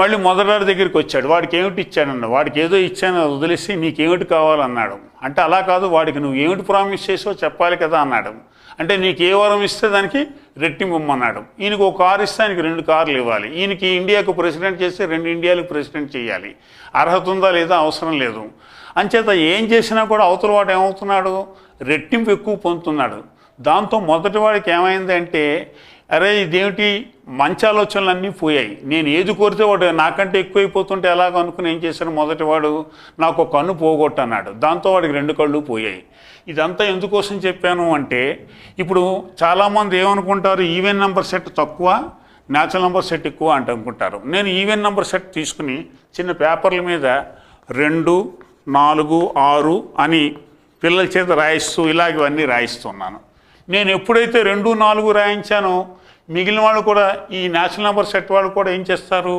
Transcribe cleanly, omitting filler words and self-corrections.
మళ్ళీ మొదటివాడి దగ్గరికి వచ్చాడు. వాడికి ఏమిటి ఇచ్చాడన్న, వాడికి ఏదో ఇచ్చాను అది వదిలేసి నీకేమిటి కావాలన్నాడు. అంటే అలా కాదు, వాడికి నువ్వు ఏమిటి ప్రామిస్ చేసావో చెప్పాలి కదా అన్నాడు. అంటే నీకు ఏ వరం ఇస్తే దానికి రెట్టింపు ఇమ్మన్నాడు. ఈయనకు ఒక కారు ఇస్తే ఆయనకి 2 కార్లు ఇవ్వాలి. ఈయనకి ఇండియాకు ప్రెసిడెంట్ చేస్తే 2 ఇండియాలకు ప్రెసిడెంట్ చేయాలి. అర్హత ఉందా లేదా అవసరం లేదు. అంచేత ఏం చేసినా కూడా అవతల వాడు ఏమవుతున్నాడు, రెట్టింపు ఎక్కువ పొందుతున్నాడు. దాంతో మొదటివాడికి ఏమైంది అంటే, అరే ఇదేమిటి మంచి ఆలోచనలన్నీ పోయాయి, నేను ఏది కోరితే వాడు నాకంటే ఎక్కువైపోతుంటే ఎలాగ అనుకుని ఏం చేశాడు మొదటివాడు, నాకు ఒక కన్ను పోగొట్టన్నాడు. దాంతో వాడికి 2 కళ్ళు పోయాయి. ఇదంతా ఎందుకోసం చెప్పాను అంటే, ఇప్పుడు చాలామంది ఏమనుకుంటారు, ఈవెన్ నెంబర్ సెట్ తక్కువ న్యాచురల్ నెంబర్ సెట్ ఎక్కువ అంటే అనుకుంటారు. నేను ఈవెన్ నెంబర్ సెట్ తీసుకుని చిన్న పేపర్ల మీద 2, 4, 6 అని పిల్లల చేత రాయిస్తూ ఇలాగవన్నీ రాయిస్తున్నాను. నేను ఎప్పుడైతే 2, 4 రాయించానో మిగిలిన వాళ్ళు కూడా ఈ న్యాచురల్ నెంబర్ సెట్ వాళ్ళు కూడా ఏం చేస్తారు,